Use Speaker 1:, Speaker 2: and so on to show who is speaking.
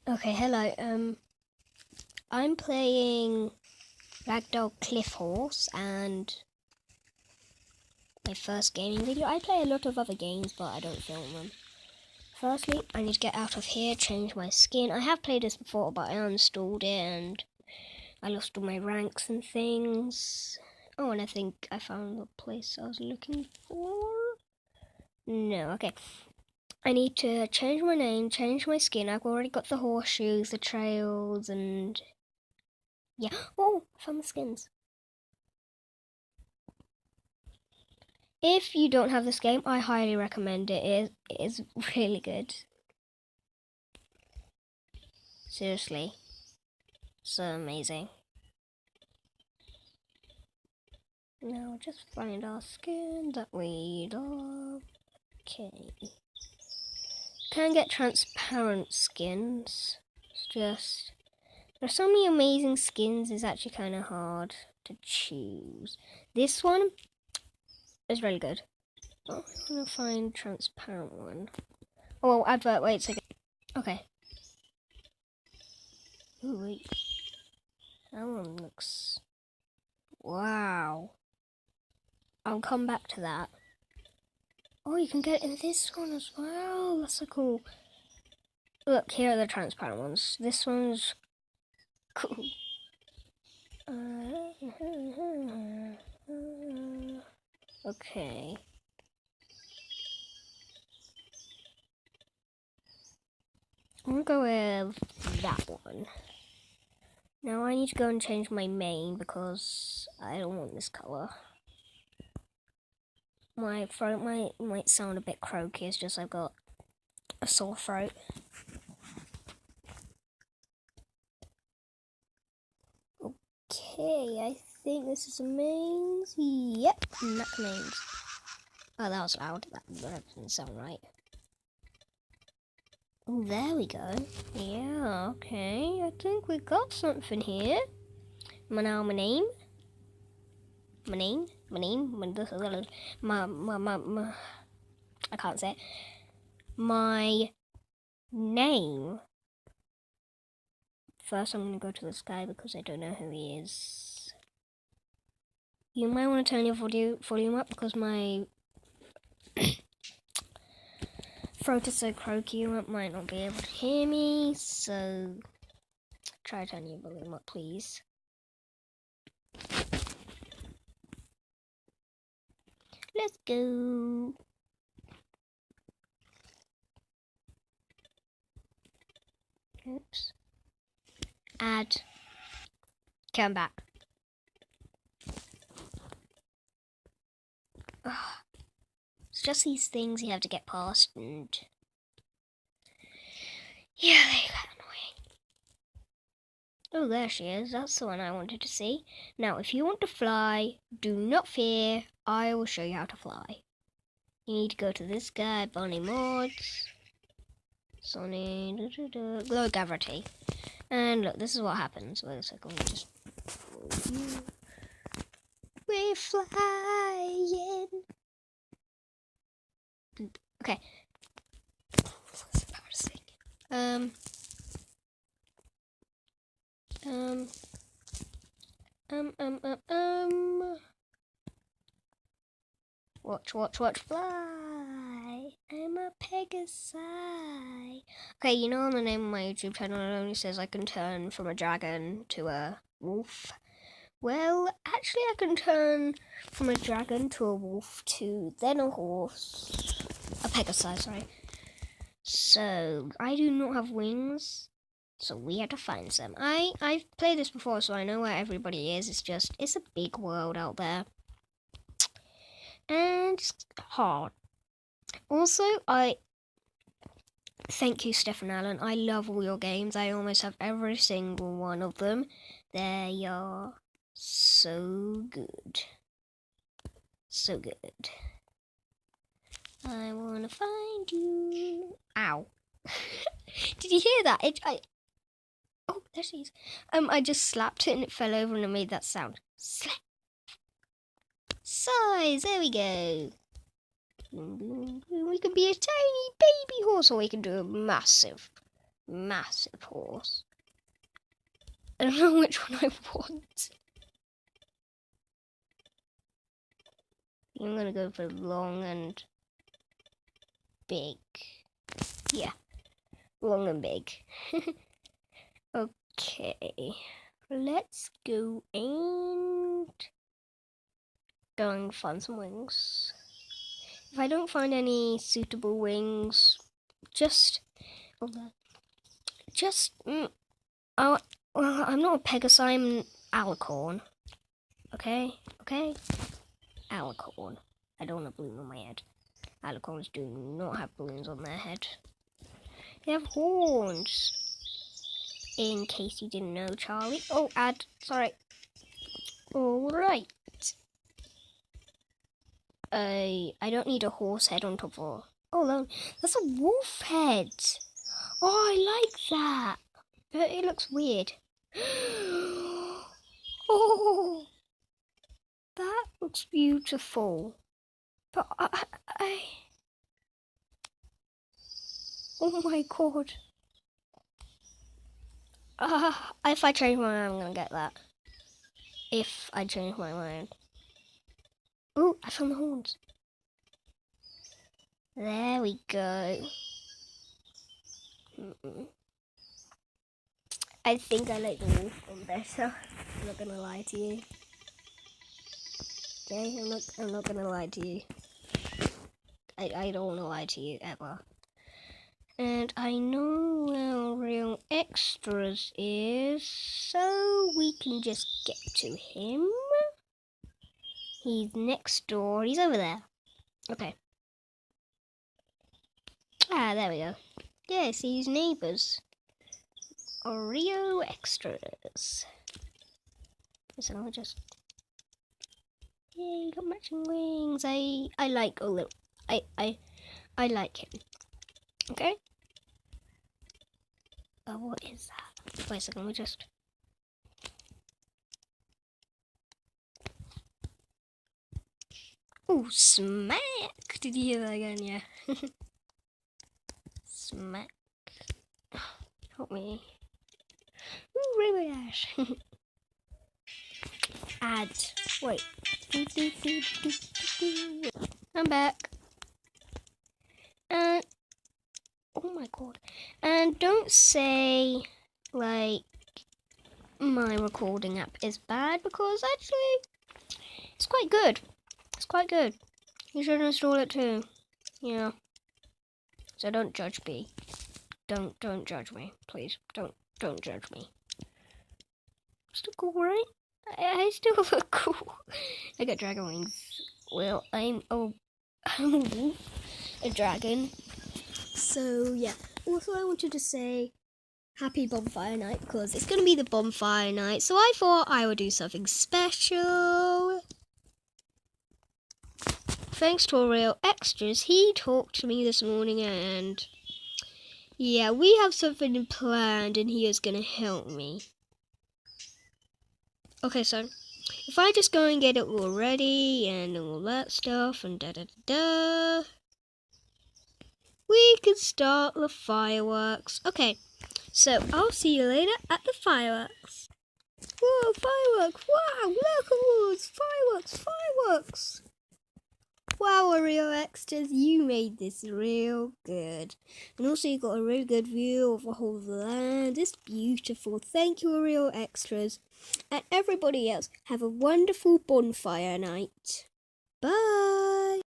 Speaker 1: Okay, hello. I'm playing Ragdoll Cliff Horse, and my first gaming video. I play a lot of other games, but I don't film them. Firstly, I need to get out of here, change my skin. I have played this before, but I uninstalled it, and I lost all my ranks and things. Oh, and I think I found the place I was looking for. No, okay. I need to change my name, change my skin. I've already got the horseshoes, the trails, and yeah. Oh, I found the skins. If you don't have this game, I highly recommend it. It is really good. Seriously. So amazing. Now just find our skin that we love. Okay. Can get transparent skins. It's just there's so many amazing skins, it's actually kinda hard to choose. This one is really good. Oh, I'm gonna find transparent one. Oh, advert, wait a second. Okay. Ooh, wait. That one looks... Wow. I'll come back to that. Oh, you can get it in this one as well. That's so cool. Look, here are the transparent ones. This one's cool. Okay. I'm gonna go with that one. Now I need to go and change my main because I don't want this color. My throat might sound a bit croaky, it's just I've got a sore throat. Okay, I think this is a mains. Yep, not mains. Oh, that was loud. That didn't sound right. Oh, there we go. Yeah, okay. I think we got something here. My name. I can't say it. My name. First, I'm gonna go to this guy because I don't know who he is. You might want to turn your volume up because my throat is so croaky, you might not be able to hear me. So try turning your volume up, please. Let's go. Oops. Add. Come back. Ugh. It's just these things you have to get past, and yeah, they get annoying. Oh, there she is. That's the one I wanted to see. Now, if you want to fly, do not fear. I will show you how to fly. You need to go to this guy, Bonnie Mods, Sonny, Glow Gravity. And look, this is what happens. Wait a second, just... We're flying. Okay. That's embarrassing. Watch, fly. I'm a Pegasi. Okay, you know on the name of my YouTube channel it only says I can turn from a dragon to a wolf. Well, actually I can turn from a dragon to a wolf to then a horse. A Pegasi, sorry. So, I do not have wings. So we had to find some. I've played this before, so I know where everybody is. It's a big world out there. And it's hard. Also, I thank you, Stefan Allen. I love all your games. I almost have every single one of them. They are so good. So good. I wanna find you. Ow. Did you hear that? Oh, there she is. I just slapped it and it fell over and it made that sound. Slap. Size, there we go. We can be a tiny baby horse or we can do a massive massive horse. I don't know which one I want. I'm gonna go for long and big. Yeah, long and big. Okay, let's go and go and find some wings. If I don't find any suitable wings, just well, I'm not a Pegasus, I'm an alicorn. Okay? Alicorn. I don't want a balloon on my head. Alicorns do not have balloons on their head. They have horns. In case you didn't know, Charlie. Oh, sorry. Alright. I don't need a horse head on top of... Oh, no. That's a wolf head. Oh, I like that. But it looks weird. Oh, that looks beautiful. But oh my god. If I change my mind, I'm gonna get that. If I change my mind. Oh, I found the horns. There we go. I think I like the wolf one better. I'm not gonna lie to you. Okay, I'm not gonna lie to you. I don't wanna lie to you ever. And I know where Real Extras is, so we can just get to him. He's next door. He's over there. Okay. Ah, there we go. Yes, he's neighbours. Oreo Extras. So I'll just... Yay, got matching wings. I like Olu. I like him. Okay. Oh, what is that? Wait a second, we just... Oh, smack! Did you hear that again? Yeah. Smack. Help me. Ooh, Rainbow Dash. Add. Wait. I'm back. And oh my god. And don't say like my recording app is bad, because actually it's quite good. It's quite good. You should install it too. Yeah. So don't judge me. Don't judge me, please. Don't judge me. Still cool, right? I still look cool. I got dragon wings. Well, I'm a wolf, a dragon. So yeah. Also, I wanted to say happy bonfire night, because it's going to be the bonfire night. So I thought I would do something special. Thanks to Real Extras, he talked to me this morning, and yeah, we have something planned, and he is going to help me. Okay, so if I just go and get it all ready and all that stuff and da-da-da-da, we can start the fireworks. Okay, so I'll see you later at the fireworks. Whoa, fireworks! Wow, look at all those fireworks! Fireworks! Wow, Oreo Extras, you made this real good. And also you got a really good view of the whole land. It's beautiful. Thank you, Oreo Extras. And everybody else, have a wonderful bonfire night. Bye!